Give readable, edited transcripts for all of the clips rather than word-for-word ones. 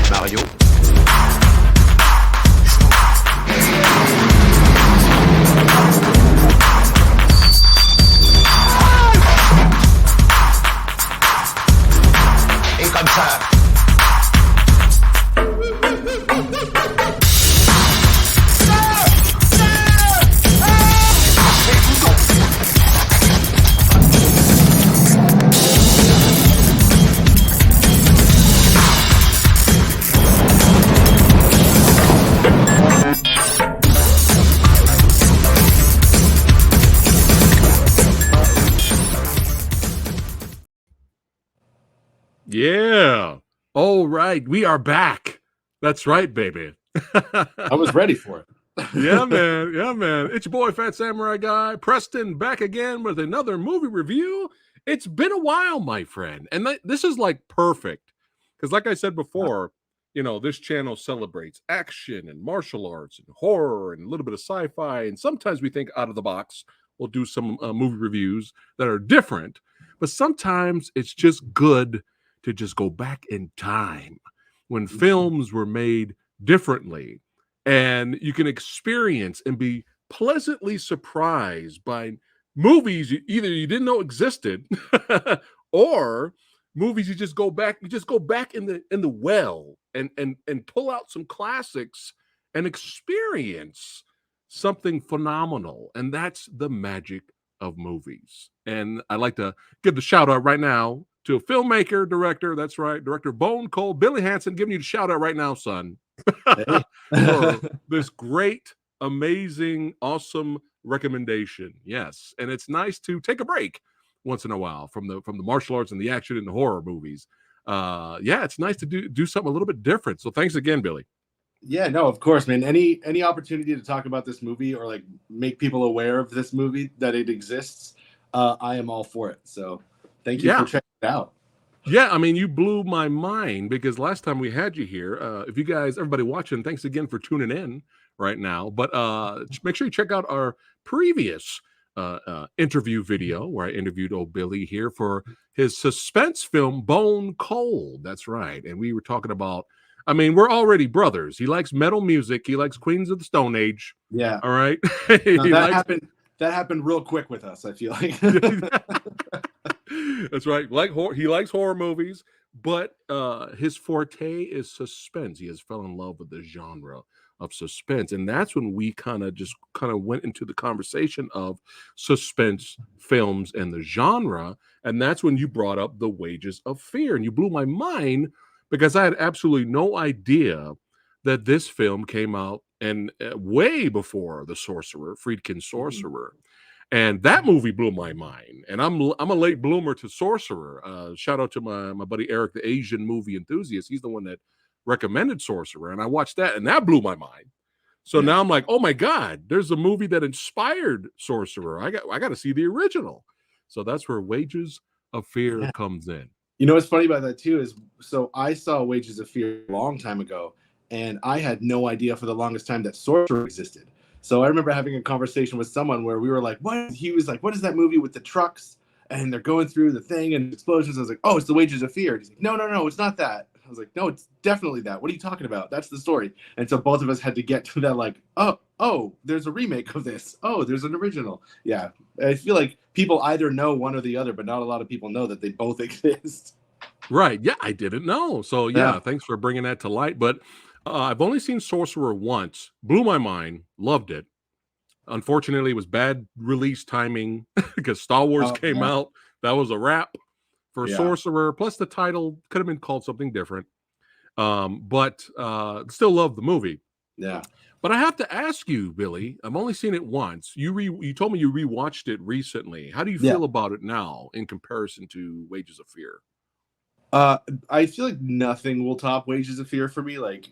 Mario. Et comme ça. Yeah. All right. We are back. That's right, baby. I was ready for it. Yeah, man. Yeah, man. It's your boy, Fat Samurai Guy, Preston, back again with another movie review. It's been a while, my friend. And this is like perfect. Because like I said before, you know, this channel celebrates action and martial arts and horror and a little bit of sci-fi. And sometimes we think out of the box. We'll do some movie reviews that are different. But sometimes it's just good to just go back in time when films were made differently, and you can experience and be pleasantly surprised by movies either you didn't know existed or movies you just go back in the well and pull out some classics and experience something phenomenal. And that's the magic of movies. And I'd like to give the shout out right now to a filmmaker, director, that's right, director Bone Cold, Billy Hanson, giving you the shout out right now, son, for this great, amazing, awesome recommendation. Yes, and it's nice to take a break once in a while from the martial arts and the action and the horror movies. Yeah, it's nice to do something a little bit different. So thanks again, Billy. Yeah, no, of course, man. Any opportunity to talk about this movie or like make people aware of this movie, that it exists, I am all for it. So thank you for checking it out. Yeah, I mean, you blew my mind because last time we had you here, if you guys, everybody watching, thanks again for tuning in right now. But make sure you check out our previous interview video where I interviewed old Billy here for his suspense film, Bone Cold. That's right. And we were talking about, I mean, we're already brothers. He likes metal music. He likes Queens of the Stone Age. Yeah. All right. That happened real quick with us, I feel like. That's right. He likes horror movies, but his forte is suspense. He has fell in love with the genre of suspense. And that's when we kind of went into the conversation of suspense films and the genre. And that's when you brought up The Wages of Fear. And you blew my mind because I had absolutely no idea that this film came out and way before The Sorcerer, Friedkin's Sorcerer. And that movie blew my mind. And I'm a late bloomer to Sorcerer. Shout out to my buddy Eric, the Asian movie enthusiast. He's the one that recommended Sorcerer. And I watched that, and that blew my mind. So now I'm like, oh my God, there's a movie that inspired Sorcerer. I got to see the original. So that's where Wages of Fear comes in. You know what's funny about that too is, so I saw Wages of Fear a long time ago, and I had no idea for the longest time that Sorcerer existed. So I remember having a conversation with someone where we were like, what? He was like, what is that movie with the trucks and they're going through the thing and explosions? I was like, oh, it's The Wages of Fear. He's like, no, it's not that. I was like, no, it's definitely that. What are you talking about? That's the story. And so both of us had to get to that, like, oh, there's a remake of this. Oh, there's an original. Yeah. I feel like people either know one or the other, but not a lot of people know that they both exist. Right. Yeah, I didn't know. So yeah, thanks for bringing that to light. But I've only seen Sorcerer once. Blew my mind. Loved it. Unfortunately, it was bad release timing because Star Wars came out. That was a wrap for Sorcerer. Plus, the title could have been called something different. But still love the movie. Yeah. But I have to ask you, Billy, I've only seen it once. You told me you rewatched it recently. How do you feel about it now in comparison to Wages of Fear? I feel like nothing will top Wages of Fear for me. Like,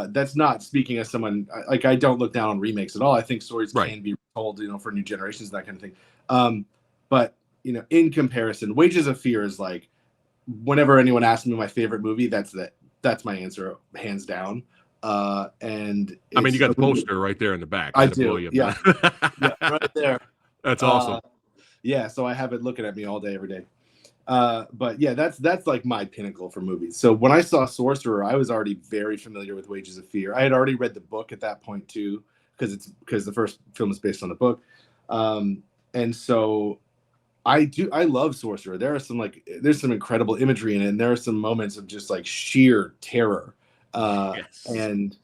that's not speaking as someone, like, I don't look down on remakes at all. I think stories can be told, for new generations, that kind of thing. But, in comparison, Wages of Fear is like, whenever anyone asks me my favorite movie, that's my answer, hands down. And I mean, you it's got a the movie. poster right there in the back. I That'll blow do, you yeah, yeah, up. right there. That's awesome. Yeah, so I have it looking at me all day, every day. But yeah, that's like my pinnacle for movies. So when I saw Sorcerer, I was already very familiar with Wages of Fear. I had already read the book at that point too, because the first film is based on the book. And so I love Sorcerer. There's some incredible imagery in it, and there are some moments of just like sheer terror. Yes. And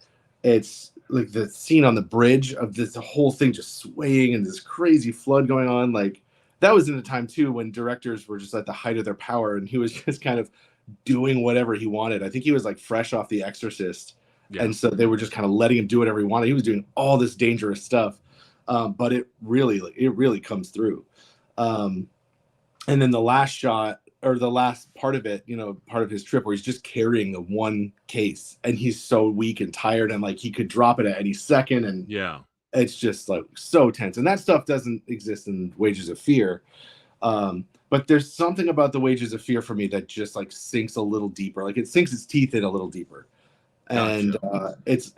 it's like the scene on the bridge of this whole thing just swaying and this crazy flood going on. Like that was in a time too when directors were just at the height of their power, and he was just kind of doing whatever he wanted. I think he was like fresh off The Exorcist, Yeah. and so they were just kind of letting him do whatever he wanted. He was doing all this dangerous stuff, but it really comes through. And then the last shot, or the last part of it, part of his trip where he's just carrying the one case and he's so weak and tired and like he could drop it at any second. And Yeah. it's just like so tense. And that stuff doesn't exist in Wages of Fear. But there's something about the Wages of Fear for me that just like sinks a little deeper. Like it sinks its teeth in a little deeper. And Gotcha. it's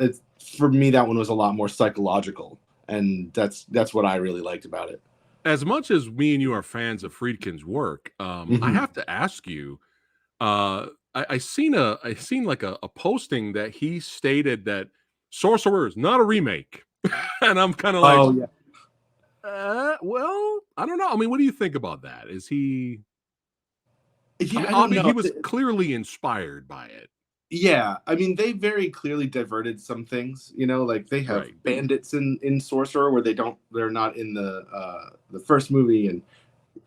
for me, that one was a lot more psychological. And that's what I really liked about it. As much as me and you are fans of Friedkin's work, I have to ask you, I seen like a posting that he stated that Sorcerer is not a remake. And I'm kind of like, Oh yeah. well, I don't know. I mean, what do you think about that? Is he? Yeah, I I don't mean, know. he was clearly inspired by it. Yeah, I mean, they very clearly diverted some things. Like they have Right. bandits in Sorcerer where they're not in the first movie, and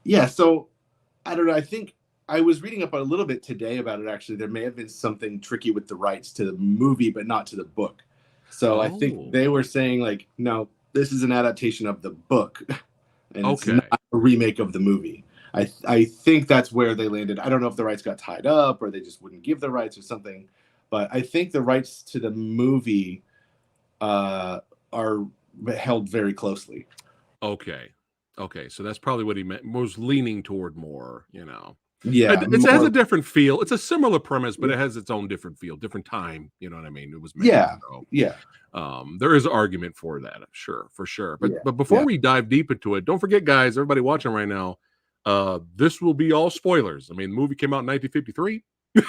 yeah. So I don't know. I think I was reading up a little bit today about it. Actually, there may have been something tricky with the rights to the movie, but not to the book. So I think Oh, they were saying like, no, this is an adaptation of the book, and it's not okay. a remake of the movie. I think that's where they landed. I don't know if the rights got tied up or they just wouldn't give the rights or something, but I think the rights to the movie are held very closely. Okay. Okay. So that's probably what he meant. Was leaning toward more, Yeah, It has a more. different feel. It's a similar premise, but Yeah, it has its own different feel, different time. You know what I mean? It was made. yeah, So yeah, there is argument for that, sure, for sure. But yeah, before yeah. we dive deep into it, don't forget, guys, everybody watching right now, this will be all spoilers. I mean, the movie came out in 1953. We're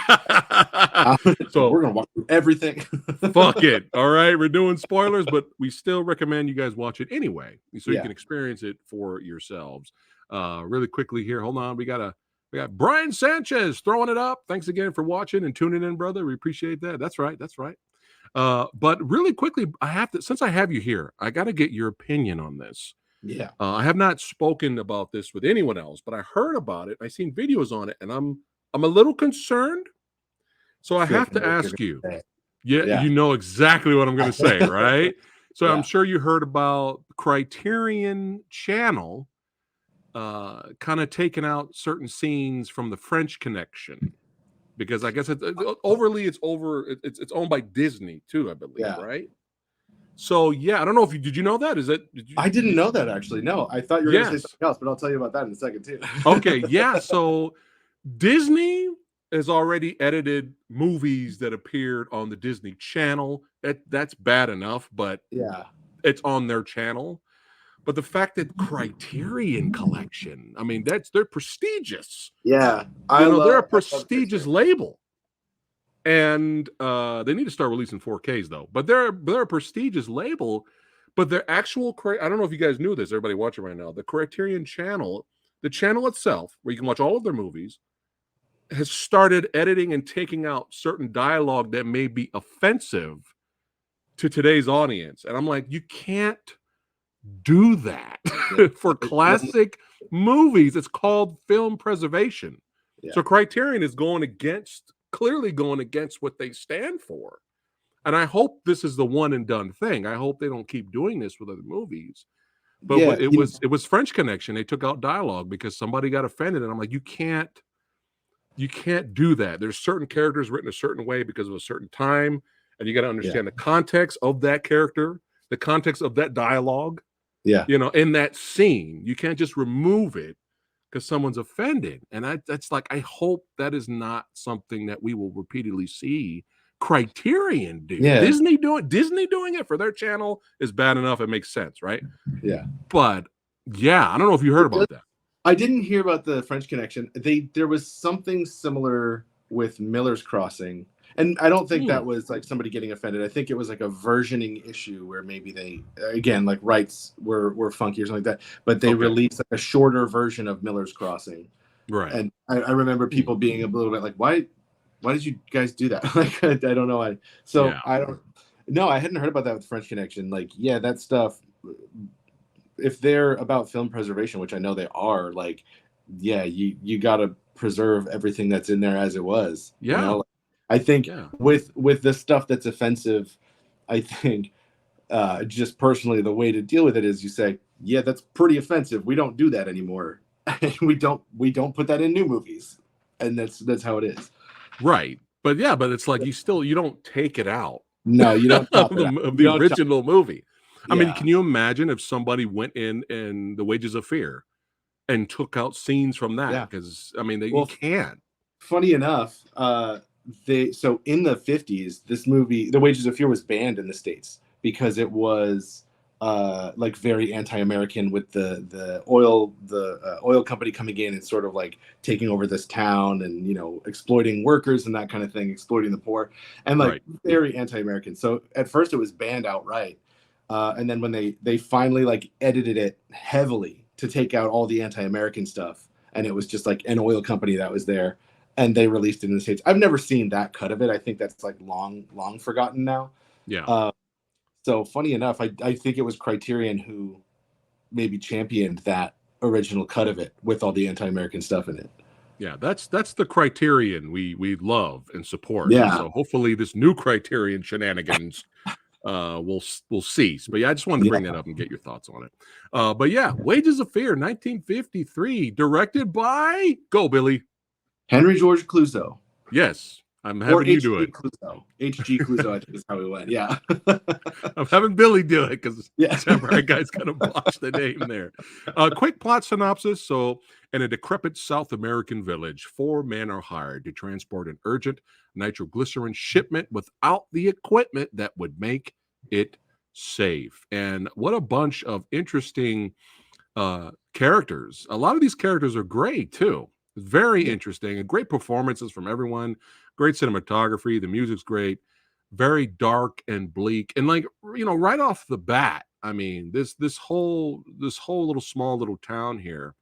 So gonna walk through everything. fuck it. All right, we're doing spoilers, but we still recommend you guys watch it anyway, so you Yeah. can experience it for yourselves. Really quickly here, hold on. We got Brian Sanchez throwing it up. Thanks again for watching and tuning in, brother. We appreciate that. That's right. That's right. But really quickly, since I have you here, I got to get your opinion on this. Yeah. I have not spoken about this with anyone else, but I heard about it. I seen videos on it, and I'm a little concerned. So I Feel like have I know to what you're ask gonna you. say. Yeah, Yeah. you know exactly what I'm going to say, right? So I'm Yeah. sure you heard about Criterion Channel kind of taking out certain scenes from the French Connection because I guess it's owned by Disney too, I believe, Yeah. right? So yeah, I don't know if did you know that? I didn't know that actually. No, I thought you were gonna say Yes. something else, but I'll tell you about that in a second too. Okay, yeah. So Disney has already edited movies that appeared on the Disney Channel. That's bad enough, but Yeah. it's on their channel. But the fact that Criterion Collection, I mean, they're prestigious. Yeah. They're a I love prestigious Criterion. label. And they need to start releasing 4Ks though. But they're a prestigious label. But their actual, I don't know if you guys knew this, everybody watching right now, the Criterion Channel, the channel itself, where you can watch all of their movies, has started editing and taking out certain dialogue that may be offensive to today's audience. And I'm like, you can't do that for classic movies. It's called film preservation. Yeah. So Criterion is clearly going against what they stand for. And I hope this is the one and done thing. I hope they don't keep doing this with other movies. But Yeah. it was French Connection. They took out dialogue because somebody got offended. And I'm like, you can't do that. There's certain characters written a certain way because of a certain time. And you got to understand the context of that character, the context of that dialogue. Yeah. In that scene. You can't just remove it because someone's offended. And that's like, I hope that is not something that we will repeatedly see Criterion, dude. Yeah. Disney doing it for their channel is bad enough. It makes sense, right? Yeah. But yeah, I don't know if you heard about that. I didn't hear about the French Connection. There was something similar with Miller's Crossing, and I don't think that was like somebody getting offended. I think it was like a versioning issue where maybe they, again, like rights were funky or something like that, but they released like a shorter version of Miller's Crossing. Right. And I remember people being a little bit like, why did you guys do that? Like, I don't know why. So I don't. No, I hadn't heard about that with French Connection. Like, yeah, that stuff. If they're about film preservation, which I know they are, like, yeah, you got to preserve everything that's in there as it was. Yeah. You know? I think with the stuff that's offensive, I think just personally the way to deal with it is you say, yeah, that's pretty offensive. We don't do that anymore. we don't put that in new movies, and that's how it is. Right. But yeah, but it's like you don't take it out. No, you don't of the original movie. I mean, can you imagine if somebody went in The Wages of Fear and took out scenes from that? Because I mean, you can't. Funny enough, so in the 50s, this movie, The Wages of Fear, was banned in the States because it was like very anti-American, with the oil company coming in and sort of like taking over this town and, you know, exploiting workers and that kind of thing, exploiting the poor, and like very anti-American. So at first it was banned outright. And then when they finally like edited it heavily to take out all the anti-American stuff, and it was just like an oil company that was there, and they released it in the States. I've never seen that cut of it. I think that's like long forgotten now. Yeah. So funny enough, I think it was Criterion who maybe championed that original cut of it with all the anti-American stuff in it. Yeah, that's the Criterion we love and support. Yeah. So hopefully this new Criterion shenanigans will cease. But yeah, I just wanted to bring that up and get your thoughts on it. But yeah, Wages of Fear, 1953, directed by Billy. Henry George Clouzot. Yes, I'm having you do it. H.G. Clouzot, I think is how we went. Yeah. I'm having Billy do it because Samurai Guy's kind of botched the name there. Quick plot synopsis. So, in a decrepit South American village, 4 men are hired to transport an urgent nitroglycerin shipment without the equipment that would make it safe. And what a bunch of interesting characters. A lot of these characters are great too. Very interesting and great performances from everyone. Great cinematography. The music's great. Very dark and bleak. And like, you know, right off the bat, I mean, this whole small little town here,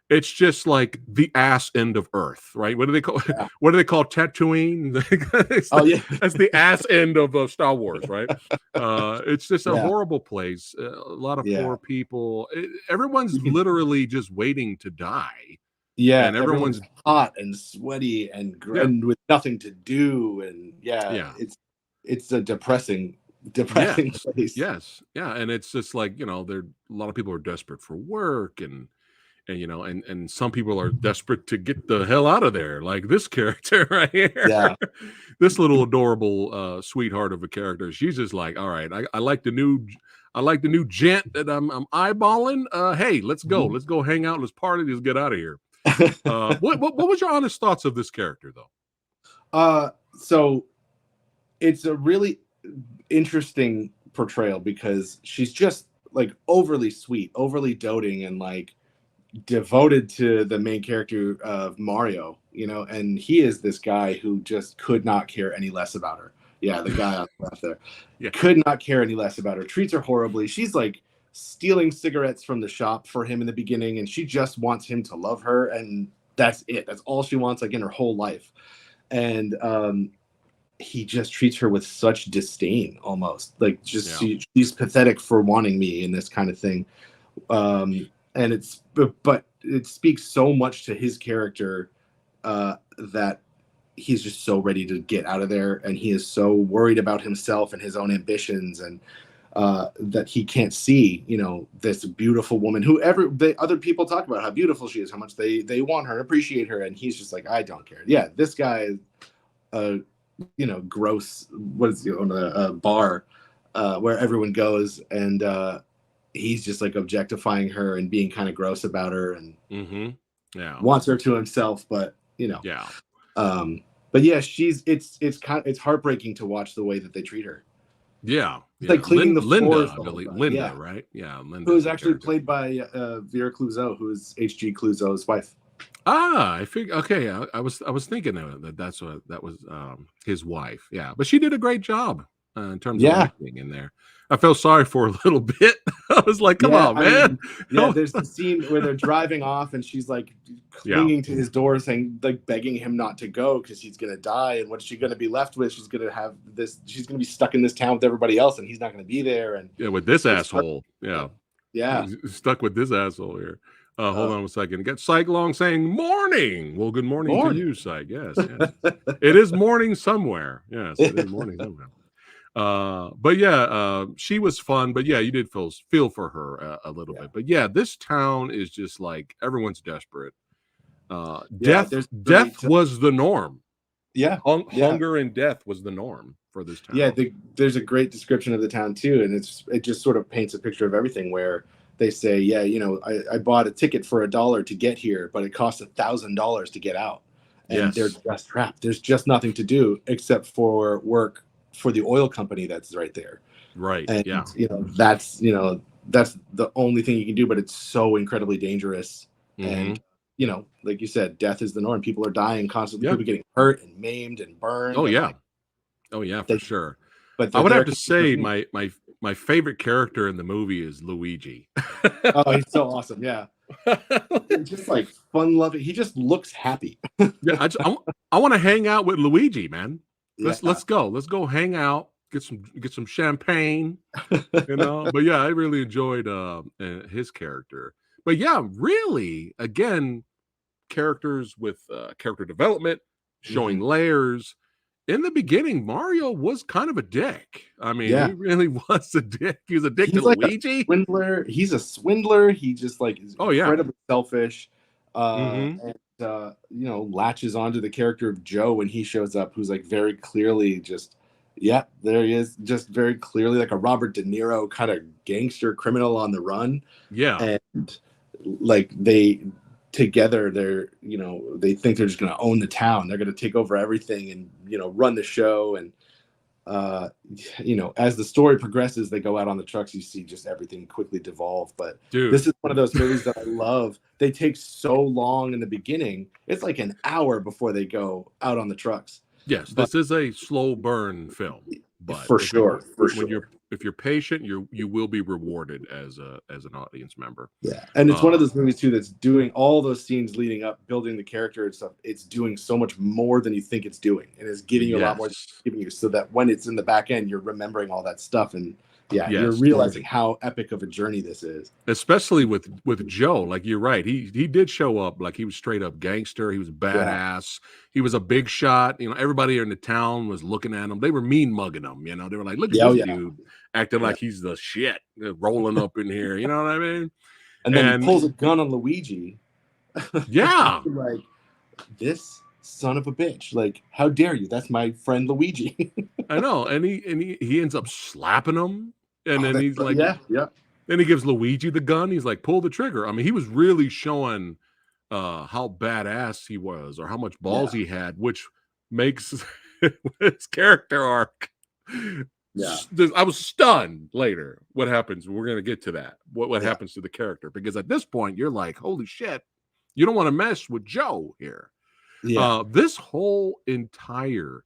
it's just like the ass end of Earth, right? What do they call Tatooine? That's the ass end of Star Wars, right? It's just a horrible place. A lot of poor people. Everyone's literally just waiting to die. Yeah, and everyone's hot and sweaty and with nothing to do, and it's a depressing place. Yes, yeah, and it's just like, you know, a lot of people are desperate for work, and you know, and some people are desperate to get the hell out of there, like this character right here. Yeah, this little adorable sweetheart of a character. She's just like, all right, I like the new gent that I'm eyeballing. Hey, let's go, let's go hang out, let's party, let's get out of here. What was your honest thoughts of this character, though? So it's a really interesting portrayal because she's just like overly sweet, overly doting, and like devoted to the main character of Mario, you know, and he is this guy who just could not care any less about her. Yeah, the guy on the left there could not care any less about her, treats her horribly. She's like stealing cigarettes from the shop for him in the beginning, and she just wants him to love her, and that's it. That's all she wants, like, in her whole life. And he just treats her with such disdain, almost like just she's pathetic for wanting me and this kind of thing. And but it speaks so much to his character that he's just so ready to get out of there, and he is so worried about himself and his own ambitions, and that he can't see, you know, this beautiful woman who other people talk about how beautiful she is, how much they want her, appreciate her, and he's just like, I don't care. Yeah, this guy is you know, gross. What is he on a bar where everyone goes, and he's just like objectifying her and being kind of gross about her, and wants her to himself, but you know, But yeah, it's heartbreaking to watch the way that they treat her. Yeah, It's like cleaning the floors Linda, I the whole believe time. Linda, Yeah, right? Yeah, who Linda's is the actually character. played by Vera Clouseau, who is H.G. Clouseau's wife. Ah, I think okay. I was thinking that's what that was his wife. Yeah, but she did a great job in terms of Yeah, acting in there. I felt sorry for a little bit. I was like, "Come yeah. on, I man!" mean, yeah. There's the scene where they're driving off, and she's like Yeah, clinging to his door, saying, like, begging him not to go because he's gonna die. And what's she gonna be left with? She's gonna have this. She's gonna be stuck in this town with everybody else, and he's not gonna be there. And yeah. With this it's asshole, yeah, yeah. stuck with this asshole here. Hold Uh, on a second. Got Psych Long saying morning. Well, good morning to Morning. you, Psych. Yes, yes. It is morning somewhere. Yes, it is morning somewhere. But yeah, she was fun. But yeah, you did feel for her a little Yeah. bit. But yeah, this town is just like everyone's desperate. Yeah. There's Death was the norm. yeah. Yeah. Hunger and death was the norm for this Yeah, town. there's a great description of the town too, and it just sort of paints a picture of everything. Where they say, yeah, I bought a ticket for $1 to get here, but it costs $1,000 to get out, and they're Yes, just trapped. There's just nothing to do except for work for the oil company that's right there, right. and Yeah. that's the only thing you can do. But it's so incredibly dangerous, Hmm. and like you said, death is the norm. People are dying constantly. Yeah. People getting hurt and maimed and burned, Oh and yeah. like Oh yeah, for they, sure. but I they're would have there to 'cause they're say being. my favorite character in the movie is Luigi. Oh, he's so awesome. Yeah. And just like fun loving. He just looks happy. Yeah, I want to hang out with Luigi, man. Yeah. Let's go. Let's go hang out. Get some champagne, you know. But yeah, I really enjoyed his character. But yeah, really, again, characters with character development, showing Mhm. layers. In the beginning, Mario was kind of a dick. I mean, Yeah. he really was a dick. He was a dick to He's like a Luigi. swindler. He's a swindler. He just like is Oh yeah. incredibly selfish. Hmm. And latches onto the character of Joe when he shows up, who's like very clearly just, yeah, there he is, just very clearly like a Robert De Niro kind of gangster criminal on the run. Yeah. And like they together they think they're just going to own the town, they're going to take over everything and run the show. And uh as the story progresses, they go out on the trucks, you see just everything quickly devolve. But Dude. this is one of those movies that I love. They take so long in the beginning. It's like an hour before they go out on the trucks. Yes, But this is a slow burn film, but for sure, for sure. if you're patient, you will be rewarded as an audience member. Yeah, and it's one of Uh, those movies too that's doing all those scenes leading up, building the character and stuff. It's doing so much more than you think it's doing, and it's giving you a lot more than yes, it's giving you, so that when it's in the back end, you're remembering all that stuff, and yeah, you're yes, realizing how epic of a journey this is. especially with Joe. Like you're right, he did show up like he was straight up gangster. He was Yeah, badass. He was a big shot. You know, everybody in the town was looking at him. They were mean mugging him. You know, they were like, "Look at yeah, oh this yeah, dude acting yeah. like he's the shit, rolling up in here." You know what I mean? And then he And pulls a gun on Luigi. yeah, Like, this son of a bitch! Like, how dare you? That's my friend Luigi. I know, and he ends up slapping him, and Oh, then he's like, yeah, yeah, then he gives Luigi the gun. He's like, pull the trigger. I mean, he was really showing how badass he was, or how much balls yeah, he had, which makes his character arc. yeah, I was stunned later. What happens? We're gonna get to that. What yeah, happens to the character? Because at this point, you're like, holy shit, you don't want to mess with Joe here. yeah, This whole entire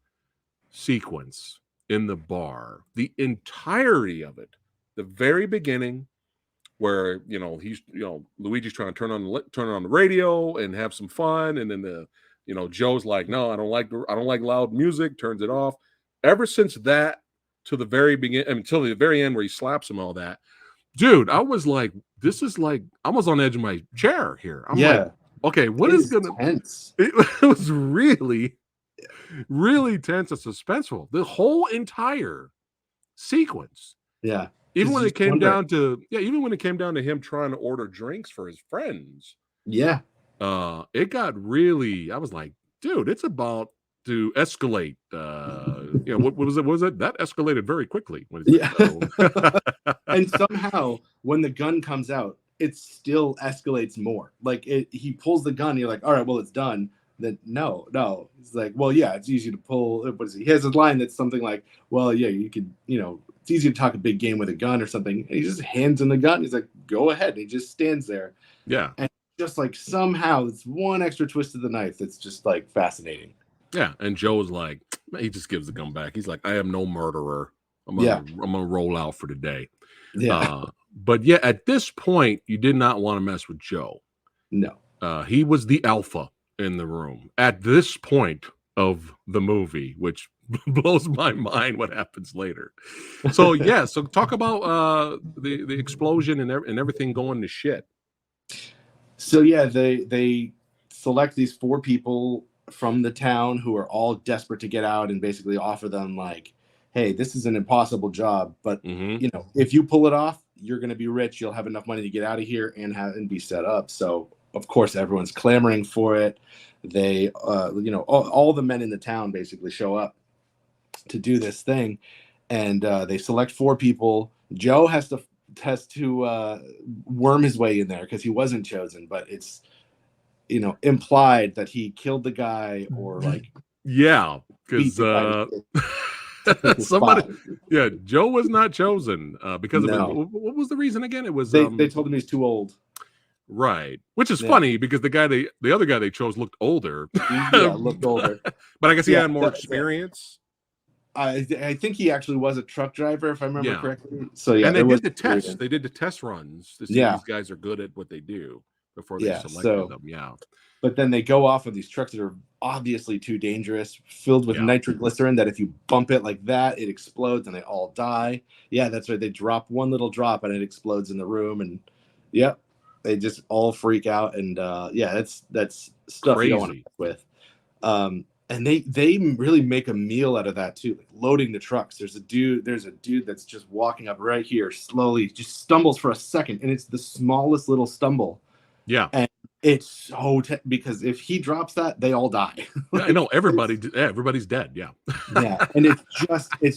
sequence in the bar, the entirety of it, the very beginning, where he's Luigi's trying to turn on the radio and have some fun, and then Joe's like, no, I don't like loud music, turns it off. Ever since that to the very beginning, until the very end where he slaps him, all that, dude, I was like, this is like, I was on the edge of my chair here. I'm like, yeah. okay, what It is is gonna tense. it was really really tense and suspenseful, the whole entire sequence. Yeah, Even because when you're it just came wondering. down to even when it came down to him trying to order drinks for his friends, Yeah, it got really, I was like, dude, it's about to escalate. What was it? What was it? That escalated very quickly when he's like, yeah. oh. And somehow, when the gun comes out, it still escalates more. Like he pulls the gun, you're like, all right, well, it's done. That no. He's like, well, yeah, it's easy to pull. What is he? He has a line that's something like, well, yeah, you could, it's easy to talk a big game with a gun or something. And he just hands him the gun. He's like, go ahead. And he just stands there. Yeah. And just like somehow it's one extra twist of the knife that's just like fascinating. Yeah. And Joe's like, he just gives the gun back. He's like, I am no murderer. I'm gonna roll out for the day. Yeah. But yeah, at this point, you did not want to mess with Joe. No. He was the alpha in the room at this point of the movie, which blows my mind what happens later. So yeah, so talk about the explosion and everything going to shit. So yeah, they select these 4 people from the town who are all desperate to get out and basically offer them like, hey, this is an impossible job, but if you pull it off, you're going to be rich. You'll have enough money to get out of here and be set up. So of course, everyone's clamoring for it. They, all the men in the town basically show up to do this thing, and they select 4 people. Joe has to worm his way in there because he wasn't chosen, but it's implied that he killed the guy or like because somebody Joe was not chosen because of what was the reason again? It was they told him he's too old. Right, which is funny because the other guy they chose looked older. Looked older, but I guess he had more experience. I think he actually was a truck driver, if I remember correctly. So yeah, and they did the test. They did the test runs to see if these guys are good at what they do before they selected them. Yeah, but then they go off of these trucks that are obviously too dangerous, filled with nitroglycerin. That if you bump it like that, it explodes and they all die. Yeah, that's right. They drop one little drop and it explodes in the room, and they just all freak out. And that's stuff you don't want to mess with. And they really make a meal out of that too, like loading the trucks. There's a dude that's just walking up right here, slowly, just stumbles for a second, and it's the smallest little stumble. Yeah, and it's so because if he drops that, they all die. I know everybody's dead. Yeah, and it's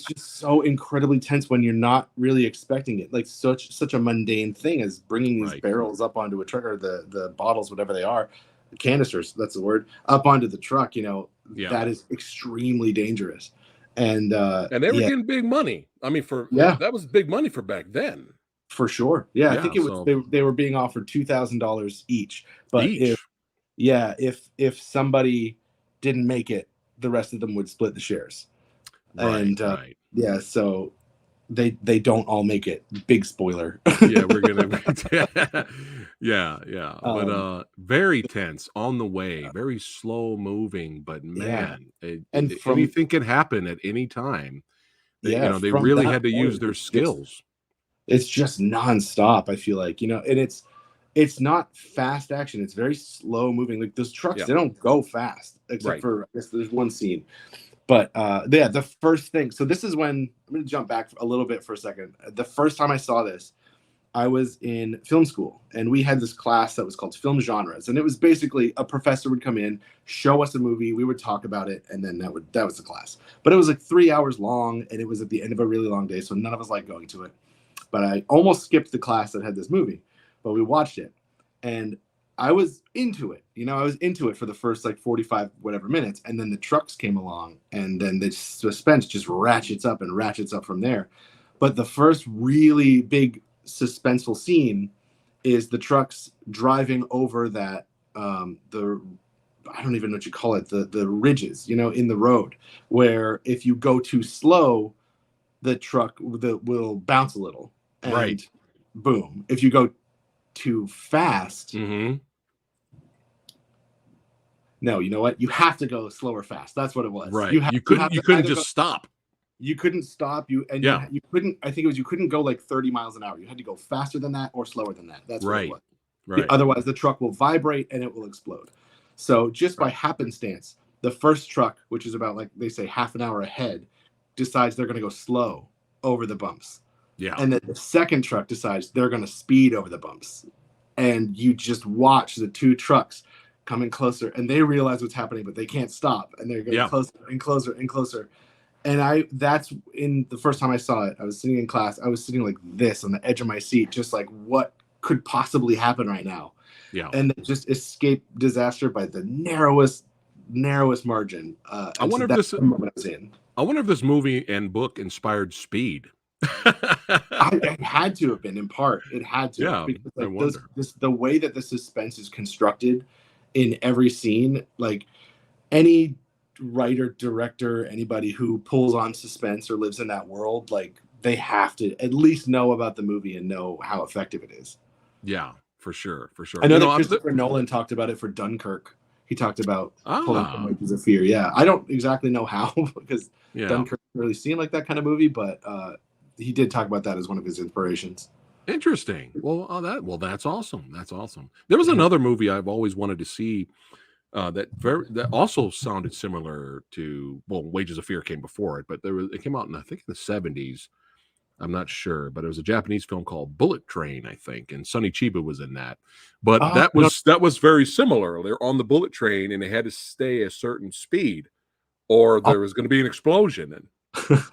just so incredibly tense when you're not really expecting it. Like such a mundane thing as bringing these barrels up onto a truck, or the bottles, whatever they are, the canisters. That's the word, up onto the truck. That is extremely dangerous. And they were getting big money. I mean, that was big money for back then. For sure. Yeah, I think it was they were being offered $2,000 each. But if somebody didn't make it, the rest of them would split the shares. So they don't all make it. Big spoiler. We're gonna but very tense on the way, very slow moving, but man, anything can happen at any time. They really had to use their skills. It's just nonstop, I feel like, and it's not fast action. It's very slow moving. Like those trucks, they don't go fast, except for, I guess there's one scene. But the first thing, so this is when, I'm going to jump back a little bit for a second. The first time I saw this, I was in film school, and we had this class that was called film genres. And it was basically a professor would come in, show us a movie, we would talk about it, and then that was the class. But it was like 3 hours long, and it was at the end of a really long day, so none of us liked going to it. But I almost skipped the class that had this movie, but we watched it, and I was into it. I was into it for the first like 45 whatever minutes, and then the trucks came along, and then the suspense just ratchets up from there. But the first really big suspenseful scene is the trucks driving over that I don't even know what you call it, the ridges, in the road, where if you go too slow, the truck will bounce a little. And boom. If you go too fast, no, you know what? You have to go slow or fast. That's what it was. Right. You couldn't just stop. You couldn't stop. You couldn't. I think it was you couldn't go like 30 miles an hour. You had to go faster than that or slower than that. That's what it was. Right. Otherwise, the truck will vibrate and it will explode. So just by happenstance, the first truck, which is about, like they say, half an hour ahead, decides they're going to go slow over the bumps. Yeah. And then the second truck decides they're going to speed over the bumps. And you just watch the 2 trucks coming closer, and they realize what's happening, but they can't stop. And they're getting closer and closer and closer. And that's in the first time I saw it, I was sitting in class. I was sitting like this on the edge of my seat, just like, what could possibly happen right now? Yeah. And just escape disaster by the narrowest narrowest margin. I And so wonder if that's this the moment I was in. I wonder if this movie and book inspired Speed. It had to have been in part. It had to have, Yeah, because I like wonder. the way that the suspense is constructed in every scene, like any writer, director, anybody who pulls on suspense or lives in that world, like they have to at least know about the movie and know how effective it is. Yeah, for sure, for sure. I know You know, that Christopher Nolan talked about it for Dunkirk. He talked about pulling from ah, Wages of Fear. Yeah, I don't exactly know how because yeah, Dunkirk doesn't really seem like that kind of movie, but he did talk about that as one of his inspirations. interesting. Well, that's awesome. That's awesome. There was Mhm. another movie I've always wanted to see that also sounded similar to, well, Wages of Fear came before it, but it came out in, I think, in the 70s. I'm not sure, but it was a Japanese film called Bullet Train, I think, and Sonny Chiba was in that. But Oh, no. that was very similar. They're on the bullet train and they had to stay a certain speed, or there was going to be an explosion. And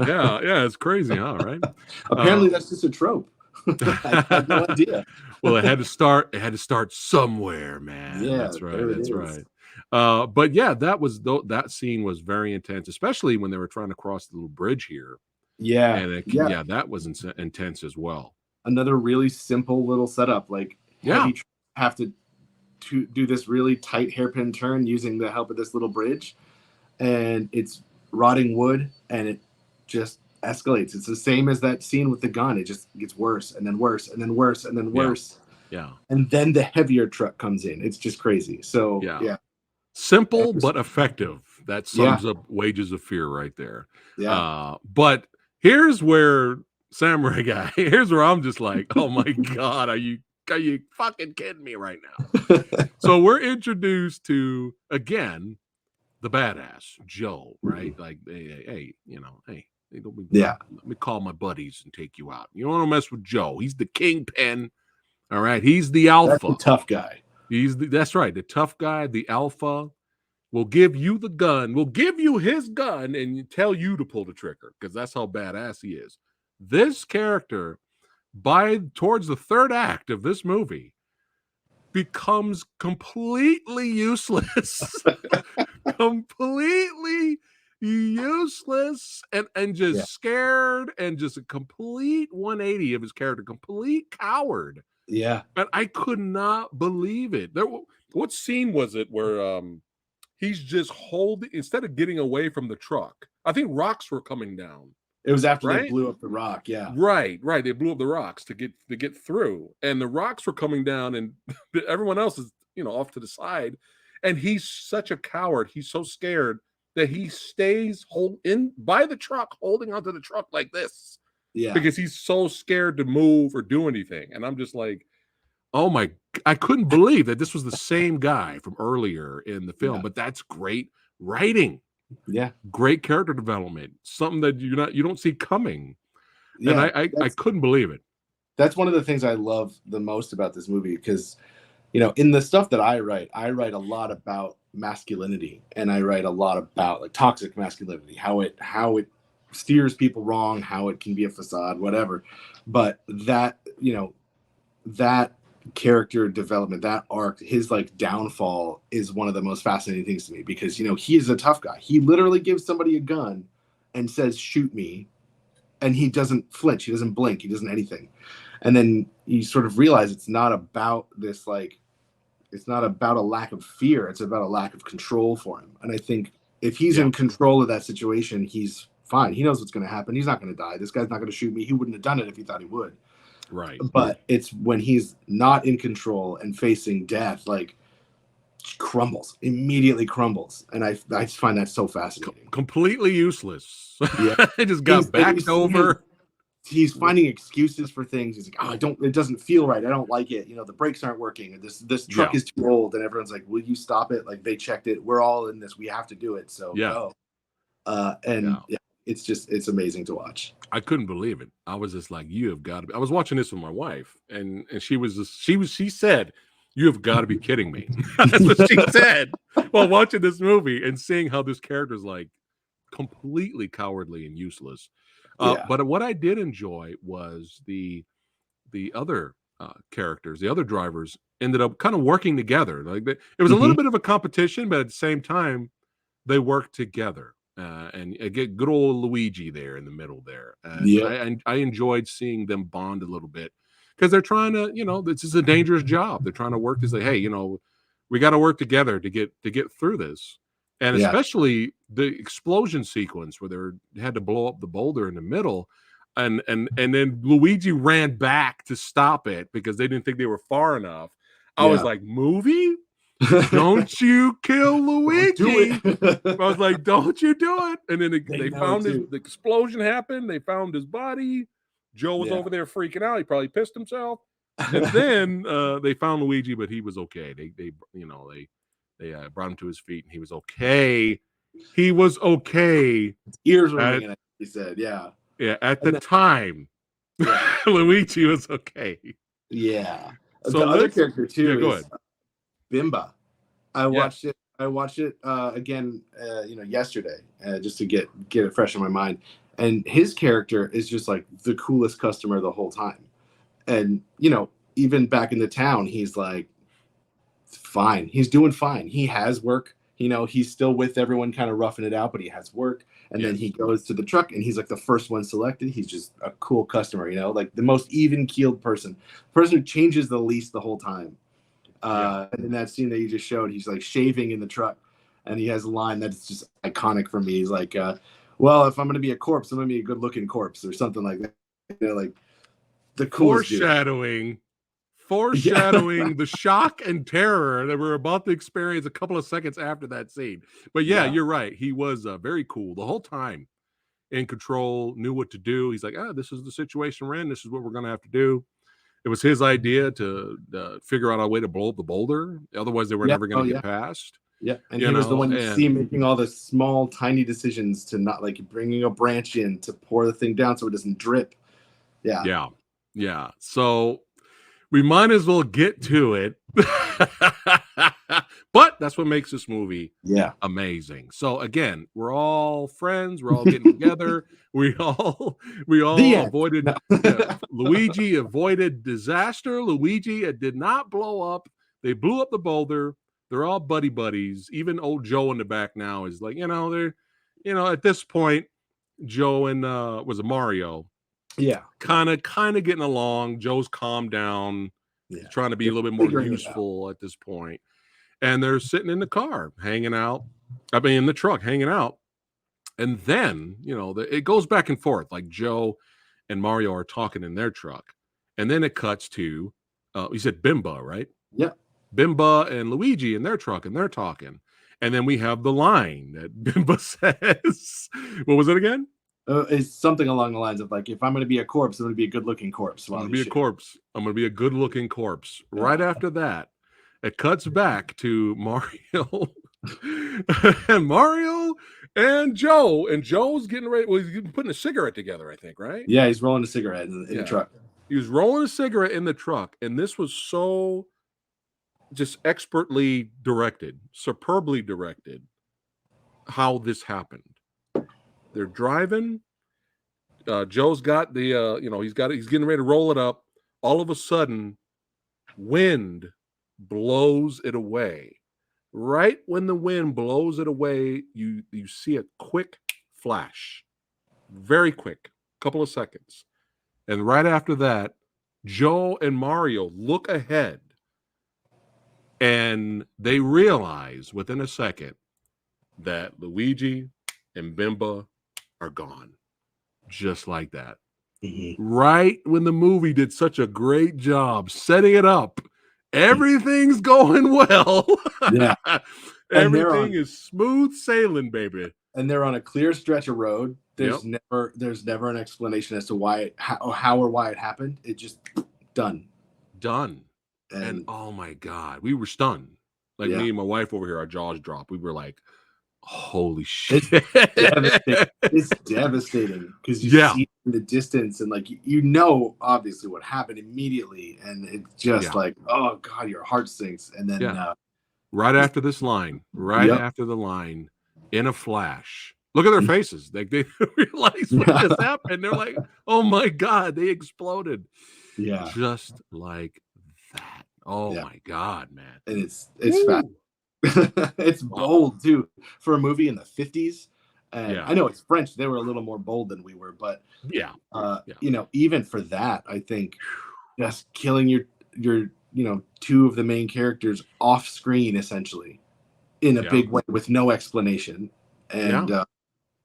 yeah, it's crazy, huh? Right? Uh, Apparently, that's just a trope. I had no idea. well, it had to start. It had to start somewhere, man. Yeah, That's right. there it That's is. right. But yeah, that scene was very intense, especially when they were trying to cross the little bridge here, Yeah, and yeah. that was intense as well. Another really simple little setup. Like Yeah, heavy have to do this really tight hairpin turn using the help of this little bridge, and it's rotting wood, and it just escalates. It's the same as that scene with the gun. It just gets worse and then worse and then worse and then yeah, worse, yeah, and then the heavier truck comes in. It's just crazy. So yeah. yeah, Simple but effective. That yeah, sums up Wages of Fear right there. yeah. But here's where Samurai Guy. Here's where I'm just like, oh my god, are you fucking kidding me right now? So we're introduced to, again, the badass Joe, right? Like, hey, hey, Yeah, let me call my buddies and take you out. You don't want to mess with Joe. He's the kingpin. All right, he's the that's alpha. a tough guy. That's right, the tough guy, the alpha. We'll give you the gun. We'll give you his gun and tell you to pull the trigger, because that's how badass he is. This character, by towards the third act of this movie, becomes completely useless. Completely useless and Yeah, just scared, and just a complete 180 of his character, complete coward. yeah. And I could not believe it. What scene was it where he's just holding, instead of getting away from the truck? I think rocks were coming down, It was after they right? blew up the rock. Yeah, Right. They blew up the rocks to get through, and the rocks were coming down, and everyone else is, off to the side, and he's such a coward. He's so scared that he stays hold in by the truck, holding onto the truck like this, yeah, because he's so scared to move or do anything. And I'm just like, oh my, I couldn't believe that this was the same guy from earlier in the film. yeah, But that's great writing, yeah, great character development, something that you don't see coming. And yeah. I couldn't believe it. That's one of the things I love the most about this movie, because in the stuff that I write a lot about masculinity, and I write a lot about like toxic masculinity, how it steers people wrong, how it can be a facade, whatever. But that character development, that arc, his like downfall is one of the most fascinating things to me, because he is a tough guy. He literally gives somebody a gun and says, "Shoot me," and he doesn't flinch, he doesn't blink, he doesn't anything. And then you sort of realize it's not about this, like, it's not about a lack of fear, it's about a lack of control for him. And I think if he's Yeah, in control of that situation, he's fine. He knows what's going to happen. He's not going to die. This guy's not going to shoot me. He wouldn't have done it if he thought he would. right. But it's when he's not in control and facing death, like, crumbles, immediately crumbles. And I just find that so fascinating. Completely useless. Yeah. I just got backed over. He's finding excuses for things. He's like, "Oh, it doesn't feel right. I don't like it. The brakes aren't working. This truck Yeah, is too old." And everyone's like, "Will you stop it? Like, they checked it. We're all in this. We have to do it. So yeah, go." And yeah. yeah, it's amazing to watch. I couldn't believe it. I was just like, you have got to be. I was watching this with my wife, and she said, "You have got to be kidding me." That's what she said while watching this movie and seeing how this character is like completely cowardly and useless. Yeah. But what I did enjoy was the other characters, the other drivers ended up kind of working together. Like it was a Hmm. little bit of a competition, but at the same time, they work together. And get good old Luigi there in the middle there. And Yep. I enjoyed seeing them bond a little bit because they're trying to, this is a dangerous job. They're trying to work to say, hey, we got to work together to get through this. And Yeah. especially the explosion sequence where they had to blow up the boulder in the middle. And then Luigi ran back to stop it because they didn't think they were far enough. I was Yeah. like, movie? Don't you kill Don't do Luigi. it. I was like, don't you do it. And then they know found too. the explosion happened. They found his body. Joe was Yeah. over there freaking out. He probably pissed himself. And then they found Luigi, but he was okay. They brought him to his feet and he was okay. He was okay. His ears were ringing, he said. Yeah. Yeah, at the time, Luigi was okay. Yeah. So the other character too is Bimba. I watched it again, yesterday, just to get it fresh in my mind. And his character is just like the coolest customer the whole time. And even back in the town, he's like fine. He's doing fine. He has work. He's still with everyone, kind of roughing it out, but he has work. And then he goes to the truck, and he's like the first one selected. He's just a cool customer, like the most even-keeled person who changes the least the whole time. And in that scene that you just showed, he's like shaving in the truck, and he has a line that's just iconic for me. He's like, well, if I'm going to be a corpse, I'm going to be a good-looking corpse, or something like that. Like the coolest foreshadowing the shock and terror that we're about to experience a couple of seconds after that scene. But you're right. He was very cool the whole time, in control, knew what to do. He's like, this is the situation we're in. This is what we're going to have to do. It was his idea to figure out a way to blow up the boulder. Otherwise, they were never going to get past. Yeah, and he was the one you see making all the small, tiny decisions to not, like, bringing a branch in to pour the thing down so it doesn't drip. Yeah. So we might as well get to it. But that's what makes this movie amazing. So again, we're all friends. We're all getting together. We all avoided Luigi avoided disaster. Luigi did not blow up. They blew up the boulder. They're all buddies. Even old Joe in the back now is like, they're, at this point, Joe and was it Mario? Yeah. Kind of getting along. Joe's calmed down. He's trying to be a little bit more useful at this point. And they're sitting in the car, hanging out. In the truck, hanging out. And then, it goes back and forth. Like Joe and Mario are talking in their truck. And then it cuts to, you said Bimba, right? Yeah. Bimba and Luigi in their truck, and they're talking. And then we have the line that Bimba says. What was it again? It's something along the lines of, like, if I'm going to be a corpse, I'm going to be a good-looking corpse. I'm going to be a corpse. I'm going to be a good-looking corpse. Right after that, it cuts back to Mario and Joe. And Joe's getting ready. Well, he's putting a cigarette together, I think, right? Yeah, he's rolling a cigarette in the truck. He was rolling a cigarette in the truck. And this was so just expertly directed, superbly directed, how this happened. They're driving. Joe's got the, he's getting ready to roll it up. All of a sudden, wind blows it away. Right when the wind blows it away, you see a quick flash. Very quick, couple of seconds. And right after that, Joe and Mario look ahead. And they realize within a second that Luigi and Bimba are gone. Just like that. Mm-hmm. Right when the movie did such a great job setting it up, everything's going well. Yeah. Everything is smooth sailing, baby. And they're on a clear stretch of road. There's never an explanation as to how or why it happened. It just done. And oh my God, we were stunned. Like me and my wife over here, our jaws dropped. We were like, holy shit. It's devastating because you see in the distance and, like, obviously what happened immediately, and it's just like, oh God, your heart sinks. And then right after this line, after the line, in a flash, look at their faces. Like, they realize what just happened. They're like, oh my God, they exploded. Just like that. Oh my God, man. And it's fast. It's Wow. bold too for a movie in the 50s. And Yeah. I know it's French; they were a little more bold than we were, but Yeah. Yeah. you know, even for that, I think just killing your you know, two of the main characters off screen essentially in a Yeah. big way with no explanation, and Yeah.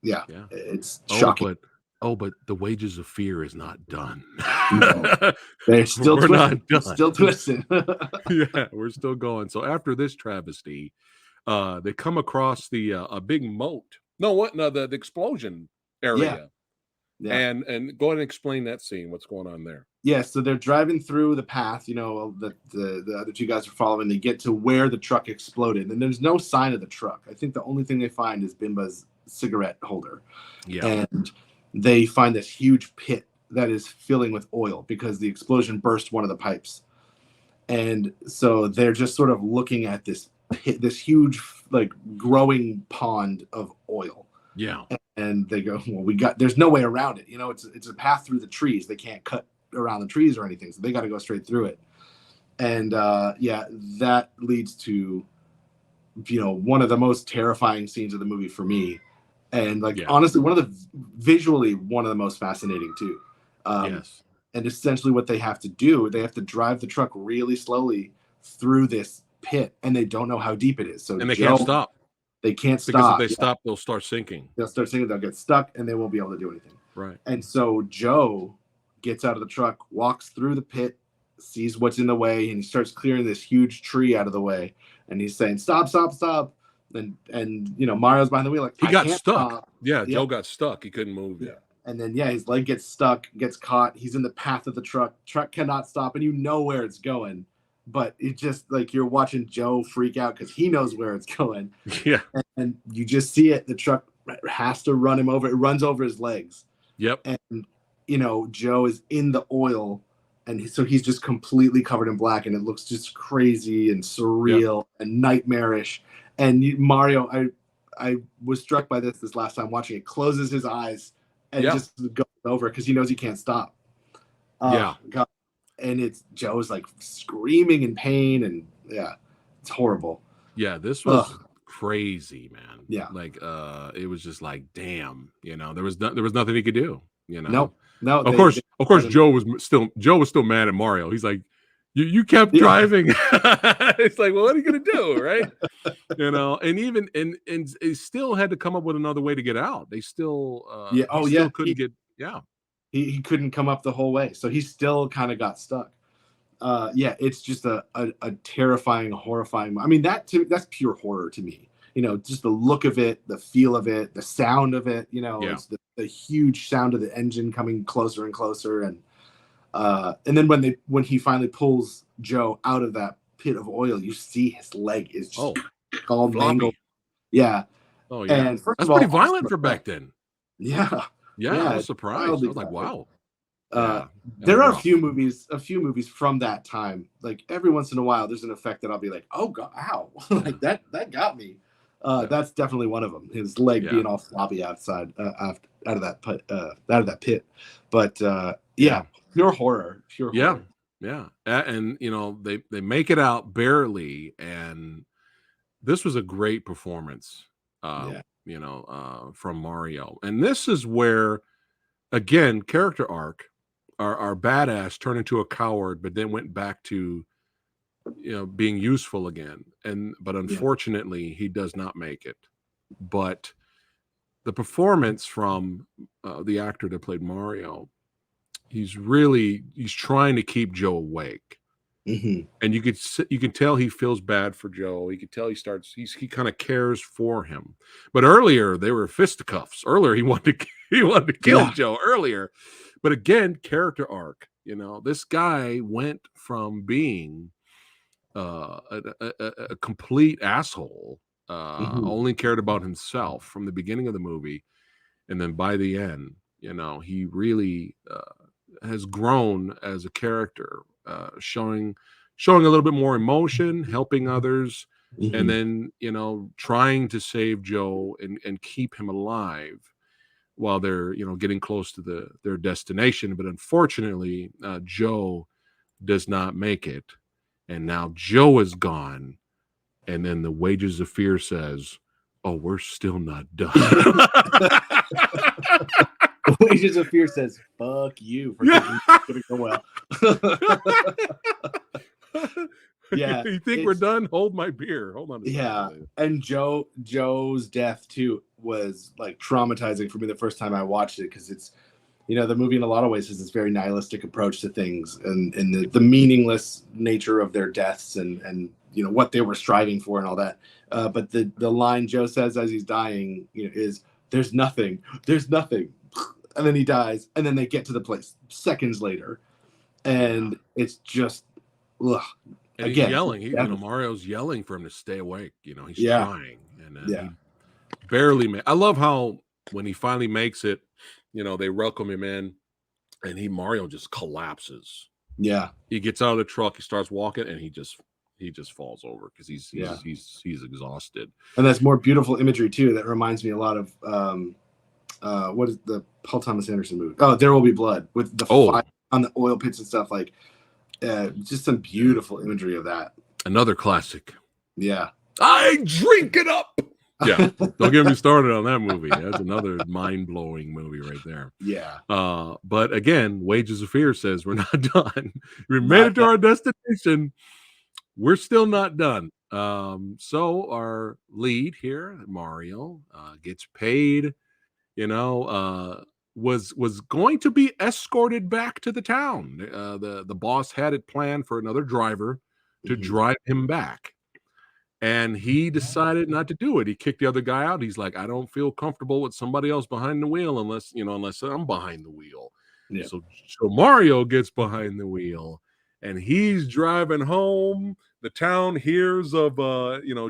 yeah, Yeah. it's Oh, shocking. but the wages of fear is not done. No, they're still We're twisting. not They're done. still twisting. Yeah, we're still going. So after this travesty, they come across the a big moat. No, what? No, the explosion Yeah, area. yeah. And go ahead and explain that scene. What's going on there? Yeah, so they're driving through the path, you know, that the other two guys are following. They get to where the truck exploded, and there's no sign of the truck. I think the only thing they find is Bimba's cigarette holder, Yeah. and they find this huge pit that is filling with oil because the explosion burst one of the pipes. And so they're just sort of looking at this pit, this huge, like, growing pond of oil. Yeah. And they go, well, we got, there's no way around it. You know, it's a path through the trees. They can't cut around the trees or anything. So they got to go straight through it. And yeah, that leads to, you know, one of the most terrifying scenes of the movie for me. And like, Yeah. honestly, visually, one of the most fascinating too. Yes. And essentially what they have to do, they have to drive the truck really slowly through this pit, and they don't know how deep it is. So And they can't stop they can't because if stop. they Yeah, stop, they'll start sinking. they'll start singing, they'll get stuck, and they won't be able to do anything. Right. And so Joe gets out of the truck, walks through the pit, sees what's in the way, and he starts clearing this huge tree out of the way. And he's saying, "Stop, stop, stop!" And you know, Mario's behind the wheel, like, He I got can't stuck. stop. Yeah, Yeah, Joe got stuck. He couldn't move. yeah. Yeah. And then yeah, his leg gets stuck, gets caught. He's in the path of the truck. Truck cannot stop, and you know where it's going. But it just, like, you're watching Joe freak out because he knows where it's going, Yeah. and you just see it. The truck has to run him over. It runs over his legs, Yep. and you know Joe is in the oil, and so he's just completely covered in black, and it looks just crazy and surreal and nightmarish. And Mario, I was struck by this last time watching it. Closes his eyes and Yeah. just goes over because he knows he can't stop. Yeah. God. And it's Joe's like screaming in pain, and yeah, it's horrible. Yeah, this was Ugh. crazy, man. Yeah. Like it was just like, damn, you know, there was nothing he could do, you know. Nope. No, Of course Joe was still mad at Mario. He's like, you kept driving. It's like, well, what are you gonna do, right? You know, and even and he still had to come up with another way to get out. They still yeah. he Oh still yeah. couldn't get He couldn't come up the whole way, so he still kind of got stuck. Yeah, it's just a terrifying, horrifying. I mean, that's pure horror to me. You know, just the look of it, the feel of it, the sound of it. You know, Yeah. it's the huge sound of the engine coming closer and closer, and then when he finally pulls Joe out of that pit of oil, you see his leg is just all mangled. floppy. Yeah. Oh yeah. And first That's of all, pretty violent awesome for back effect. then. Yeah. Yeah, I was it's surprised. I wildly was like, violent. wow. Yeah. There are rough. a few movies from that time. Like every once in a while, there's an effect that I'll be like, "Oh God, ow!" Like that got me. That's definitely one of them. His leg being all floppy outside, out of that pit. But yeah, pure horror, pure horror. Yeah. And you know, they make it out barely, and this was a great performance. You know, from Mario. And this is where, again, character arc. Our badass turned into a coward, but then went back to, you know, being useful again. But unfortunately, he does not make it. But the performance from the actor that played Mario, he's trying to keep Joe awake. Mm-hmm. And you can tell he feels bad for Joe. You can tell he kind of cares for him. But earlier they were fisticuffs. Earlier he wanted to kill Joe earlier. But again, character arc. You know, this guy went from being a complete asshole, only cared about himself from the beginning of the movie, and then by the end, you know, he really has grown as a character, showing a little bit more emotion, helping others, and then, you know, trying to save Joe and keep him alive while they're, you know, getting close to their destination. But unfortunately, Joe does not make it, and now Joe is gone, And then the Wages of Fear says, "Oh, we're still not done." Wages of Fear says, "Fuck you for thinking it's gonna go well." Yeah, you think we're done? Hold my beer. Hold on. Yeah, and Joe's death too was like traumatizing for me the first time I watched it, because it's, you know, the movie in a lot of ways has this very nihilistic approach to things, and the meaningless nature of their deaths, and you know what they were striving for and all that. But the line Joe says as he's dying, you know, is, "There's nothing, there's nothing," and then he dies, and then they get to the place seconds later, and it's just, ugh. And Again, he's yelling. You know, Mario's yelling for him to stay awake. You know, he's Yeah. trying, and he barely made. I love how when he finally makes it, you know, they welcome him in, and Mario just collapses. Yeah. He gets out of the truck, he starts walking, and he just falls over because he's exhausted. And that's more beautiful imagery too. That reminds me a lot of what is the Paul Thomas Anderson movie? Oh, There Will Be Blood, with the fire on the oil pits and stuff. Like, just some beautiful imagery of that. Another classic. Yeah. I drink it up. Yeah. Don't get me started on that movie. That's another mind-blowing movie right there. Yeah. But again, Wages of Fear says we're not done. We made it to our destination. We're still not done. So our lead here, Mario, gets paid, you know, was going to be escorted back to the town. The boss had it planned for another driver to drive him back. And he decided not to do it. He kicked the other guy out. He's like, "I don't feel comfortable with somebody else behind the wheel unless I'm behind the wheel." Yeah. So Mario gets behind the wheel, and he's driving home. The town hears of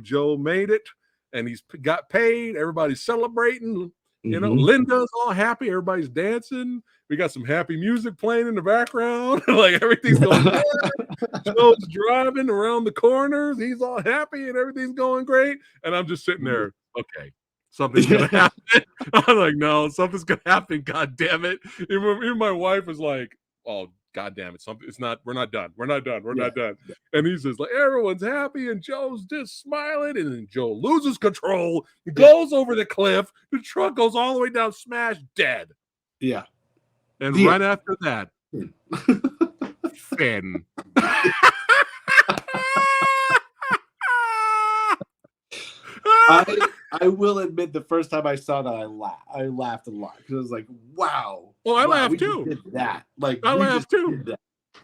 Joe made it, and he's got paid. Everybody's celebrating. You know, Linda's all happy. Everybody's dancing. We got some happy music playing in the background. Like, everything's going good. Joe's driving around the corners. He's all happy and everything's going great. And I'm just sitting there, okay, something's going to happen. I'm like, no, something's going to happen. God damn it. Even my wife was like, "Oh, God damn it. It's not, we're not done. We're not done. We're not done." And he's just like, everyone's happy. And Joe's just smiling. And then Joe loses control. He goes over the cliff. The truck goes all the way down, smashed, dead. Yeah. And right after that, Finn. I will admit, the first time I saw that, I laughed a lot, because I was like, "Wow!" Well, I laughed we too. Did that? Like, I laughed too.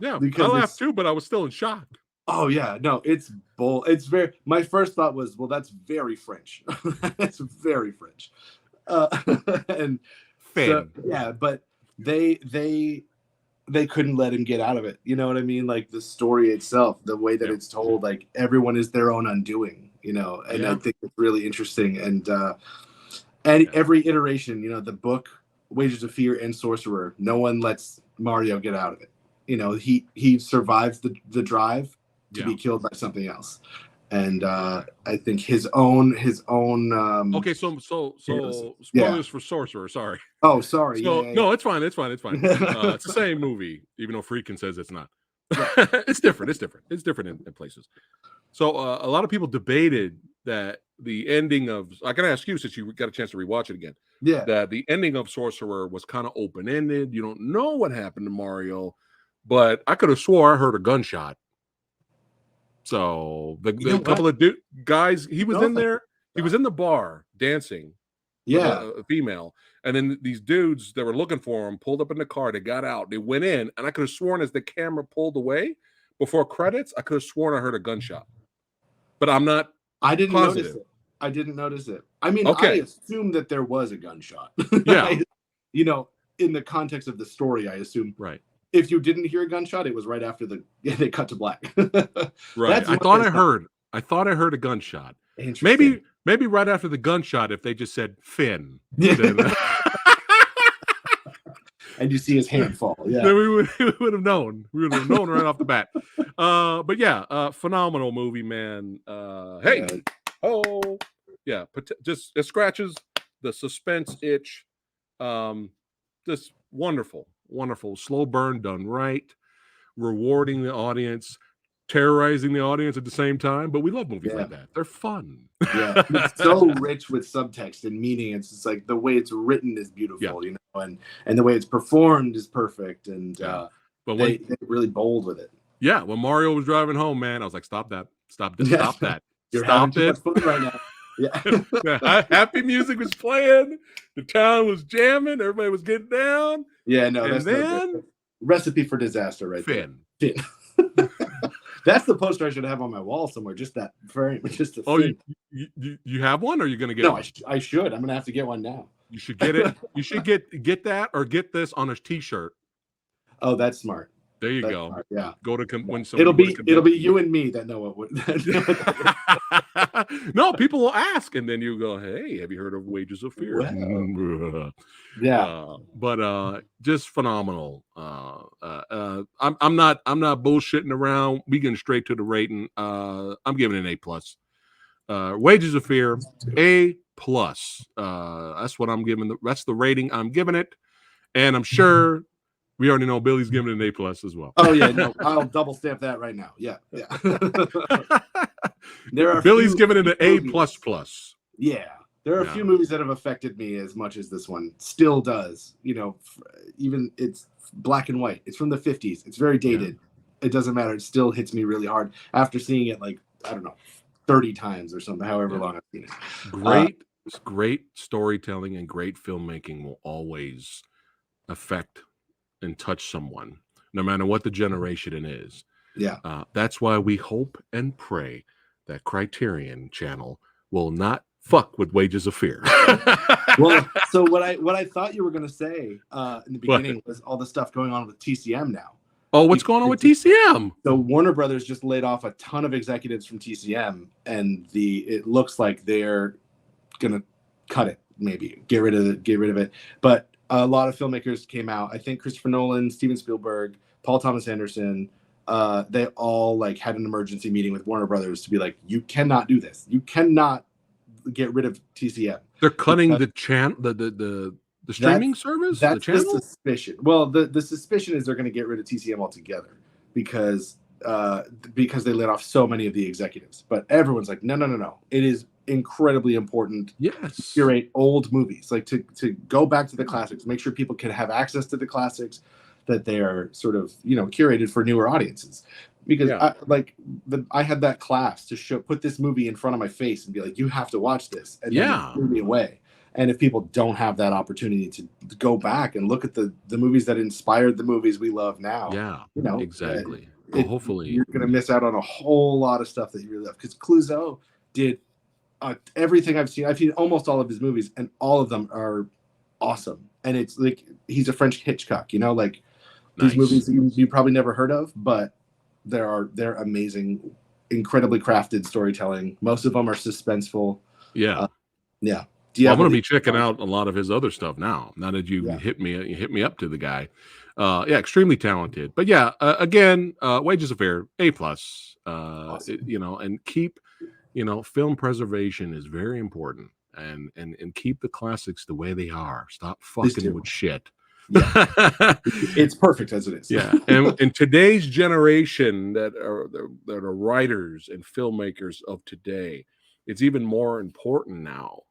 Yeah, I laughed too, but I was still in shock. Oh yeah, no, it's bold. It's very. My first thought was, well, that's very French. That's very French. And so, yeah, but they couldn't let him get out of it. You know what I mean? Like, the story itself, the way that it's told, like, everyone is their own undoing. You know, and I think it's really interesting. And every iteration, you know, the book, Wages of Fear and Sorcerer, no one lets Mario get out of it. You know, he survives the drive to be killed by something else. And I think his own okay, so spoilers for Sorcerer. Sorry. Oh, sorry. No, it's fine. It's the same movie, even though Freakin' says it's not. It's different. It's different in places. So a lot of people debated that the ending of, I can ask you, since you got a chance to rewatch it again, that the ending of Sorcerer was kind of open-ended. You don't know what happened to Mario, but I could have swore I heard a gunshot. So the couple of guys, he was in there, he was in the bar dancing with a female, and then these dudes that were looking for him pulled up in the car. They got out, they went in, and I could have sworn as the camera pulled away before credits, I could have sworn I heard a gunshot. But I'm not I didn't positive. notice it. I didn't notice it. I mean, I assumed that there was a gunshot. Yeah. You know, in the context of the story, I assumed. Right. If you didn't hear a gunshot, it was right after they cut to black. Right. I thought I heard a gunshot. Maybe right after the gunshot, if they just said Finn. Then, and you see his hand fall. Yeah. Then we would have known. We would have known right off the bat. But yeah, phenomenal movie, man. Just it scratches the suspense itch. Just wonderful slow burn done right, rewarding the audience, terrorizing the audience at the same time. But we love movies like that. They're fun. Yeah, it's so rich with subtext and meaning. It's just like the way it's written is beautiful, you know, and the way it's performed is perfect. And but they're really bold with it. Yeah, when Mario was driving home, man, I was like, stop that. Stop that. Stop that. You're Stop having too much fun right now. Yeah. Happy music was playing. The town was jamming. Everybody was getting down. Yeah, no, and that's then recipe for disaster right there. Finn. That's the poster I should have on my wall somewhere. Just that frame. Just you have one, or are you going to get no, one? I should. I'm going to have to get one now. You should get it. You should get that, or get this on a t-shirt. Oh, that's smart. There you go. Smart. Yeah. Go to when it'll be you and me that know what. No, people will ask, and then you go, "Hey, have you heard of Wages of Fear?" Wow. Yeah. But just phenomenal. I'm not bullshitting around. We getting straight to the rating. I'm giving it an A+. Wages of Fear, A+. That's what I'm giving. That's the rating I'm giving it, and I'm sure. We already know Billy's giving it an A+ as well. Oh yeah, no, I'll double stamp that right now. Yeah. Billy's giving it an A++. Yeah, there are a few movies that have affected me as much as this one still does. You know, even it's black and white. It's from the 50s. It's very dated. It doesn't matter. It still hits me really hard after seeing it like, I don't know, 30 times or something. However long I've seen it. Great storytelling and great filmmaking will always affect and touch someone, no matter what the generation it is. Yeah. That's why we hope and pray that Criterion Channel will not fuck with Wages of Fear. Well, so what I thought you were going to say in the beginning was all the stuff going on with TCM now. Oh, what's going on with TCM? So Warner Brothers just laid off a ton of executives from TCM, and it looks like they're going to cut it, maybe get rid of it. But a lot of filmmakers came out. I think Christopher Nolan, Steven Spielberg, Paul Thomas Anderson, they all like had an emergency meeting with Warner Brothers to be like, you cannot do this. You cannot get rid of TCM. They're cutting the streaming service. That's the suspicion. Well, the suspicion is they're going to get rid of TCM altogether because they let off so many of the executives. But everyone's like, no. It is incredibly important to curate old movies, like to go back to the classics, make sure people can have access to the classics, that they are sort of, you know, curated for newer audiences. Because I had that class to put this movie in front of my face and be like, you have to watch this, and then threw me away. And if people don't have that opportunity to go back and look at the movies that inspired the movies we love now, you know, exactly. Hopefully you're going to miss out on a whole lot of stuff that you really love. Because Clouzot did everything I've seen almost all of his movies, and all of them are awesome. And it's like he's a French Hitchcock, you know, like these movies you probably never heard of, but they're amazing, incredibly crafted storytelling. Most of them are suspenseful. I'm going to be checking out a lot of his other stuff now that you hit me up to the guy. Extremely talented. But again, Wages of Fear, A+. Awesome. You know, and keep, you know, film preservation is very important, and keep the classics the way they are. Stop fucking with shit. It's perfect as it is. And in today's generation that are writers and filmmakers of today, it's even more important now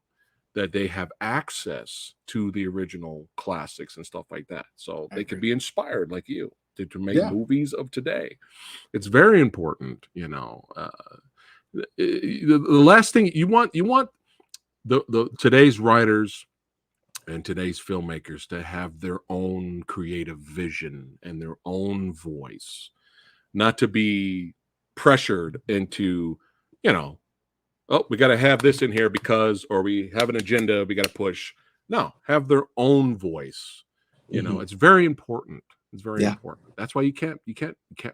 that they have access to the original classics and stuff like that, so they can be inspired like you to make movies of today. It's very important, you know. The last thing you want the today's writers and today's filmmakers to have their own creative vision and their own voice, not to be pressured into, you know, oh, we got to have this in here because, or we have an agenda we got to push. No, have their own voice. You know, it's very important. It's very important. That's why you can't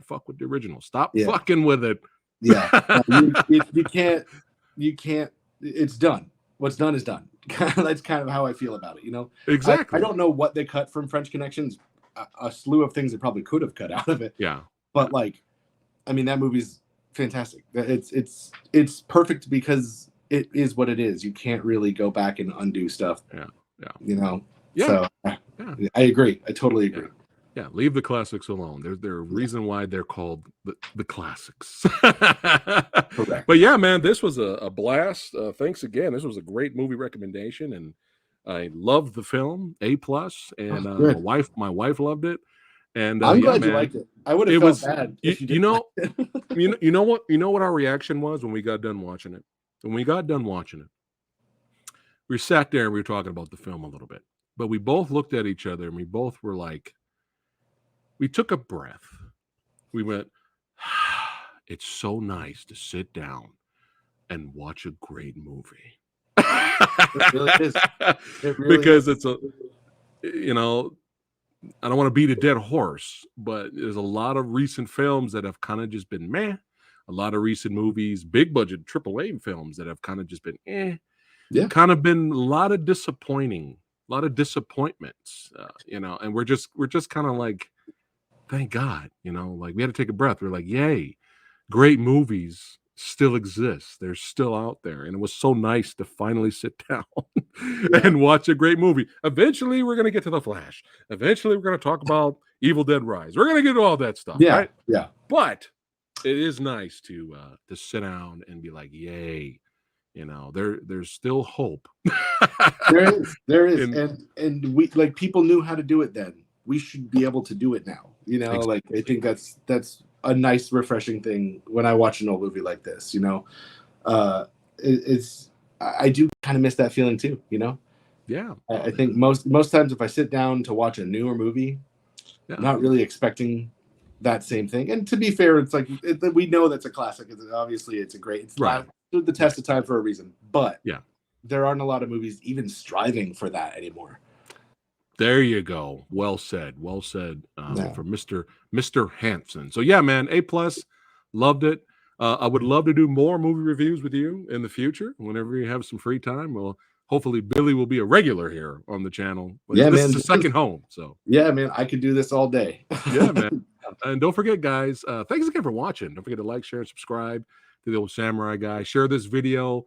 fuck with the original. Stop fucking with it. You can't. It's done. What's done is done. That's kind of how I feel about it. You know, exactly. I don't know what they cut from French Connections. A slew of things they probably could have cut out of it. Yeah, but like, I mean, that movie's fantastic. It's perfect because it is what it is. You can't really go back and undo stuff. Yeah. You know. Yeah. So I agree. I totally agree. Yeah, leave the classics alone. There's a reason why they're called the classics. Correct. But yeah, man, this was a blast. Thanks again. This was a great movie recommendation, and I loved the film. A plus, and Good. my wife loved it. And I'm yeah, glad you man, liked it. I would have it felt was bad you, if you you didn't like know it. you know what our reaction was when we got done watching it. When we got done watching it, we sat there and we were talking about the film a little bit, but we both looked at each other and we both were like, we took a breath. We went, it's so nice to sit down and watch a great movie. It really is. It really Because is. it's you know, I don't want to beat a dead horse, but there's a lot of recent films that have kind of just been meh. A lot of recent movies, big budget AAA films that have kind of just been eh. Yeah. Kind of been a lot of disappointing, a lot of disappointments, and we're just kind of like, thank God, like we had to take a breath. We're like, yay, great movies still exist. They're still out there. And it was so nice to finally sit down and watch a great movie. Eventually, we're going to get to The Flash. Eventually, we're going to talk about Evil Dead Rise. We're going to get to all that stuff, right? Yeah. But it is nice to sit down and be like, yay, there's still hope. There is. And we, like, people knew how to do it then. We should be able to do it now. Exactly. Like, I think that's a nice, refreshing thing when I watch an old movie like this. I do kind of miss that feeling too. Yeah. I think most times if I sit down to watch a newer movie, not really expecting that same thing. And to be fair, it's like we know that's a classic. Obviously, it's a great. It's right. Stood the test of time for a reason. But yeah, there aren't a lot of movies even striving for that anymore. There you go. Well said. Well said for Mr. HANSON. So yeah, man, A plus, loved it. I would love to do more movie reviews with you in the future. Whenever you have some free time, well, hopefully Billy will be a regular here on the channel. Yeah, this man. is a second home. So yeah, man, I could do this all day. Yeah, man. And don't forget, guys, thanks again for watching. Don't forget to like, share, and subscribe to the Old Samurai Guy. Share this video.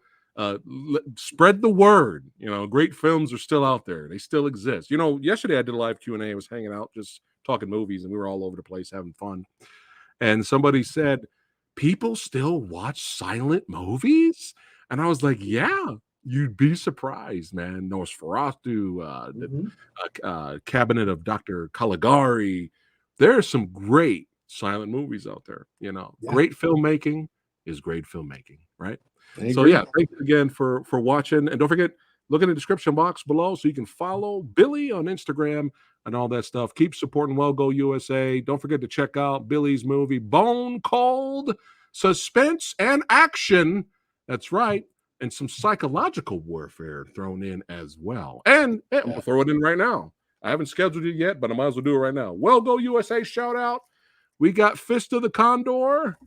Spread the word. Great films are still out there. They still exist. Yesterday I did a live Q&A. I was hanging out, just talking movies, and we were all over the place having fun. And somebody said, people still watch silent movies? And I was like, yeah, you'd be surprised, man. Nosferatu, Cabinet of Dr. Caligari. There are some great silent movies out there. Great filmmaking is great filmmaking, right? So yeah, thanks again for watching, and don't forget, look in the description box below so you can follow Billy on Instagram and all that stuff. Keep supporting Well Go USA. Don't forget to check out Billy's movie Bone Cold, suspense and action. That's right, and some psychological warfare thrown in as well. And I'm gonna throw it in right now. I haven't scheduled it yet, but I might as well do it right now. Well Go USA shout out. We got Fist of the Condor.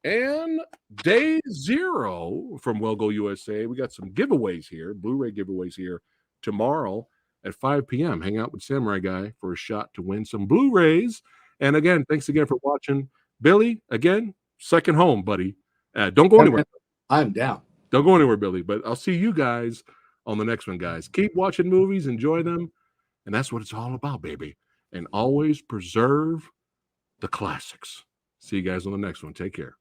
And day 0 from Well Go USA. We got some giveaways here, Blu-ray giveaways here tomorrow at 5 p.m. Hang out with Samurai Guy for a shot to win some Blu-rays. And again, thanks again for watching. Billy, again, second home, buddy. Don't go anywhere. I'm down. Don't go anywhere, Billy. But I'll see you guys on the next one, guys. Keep watching movies, enjoy them. And that's what it's all about, baby. And always preserve the classics. See you guys on the next one. Take care.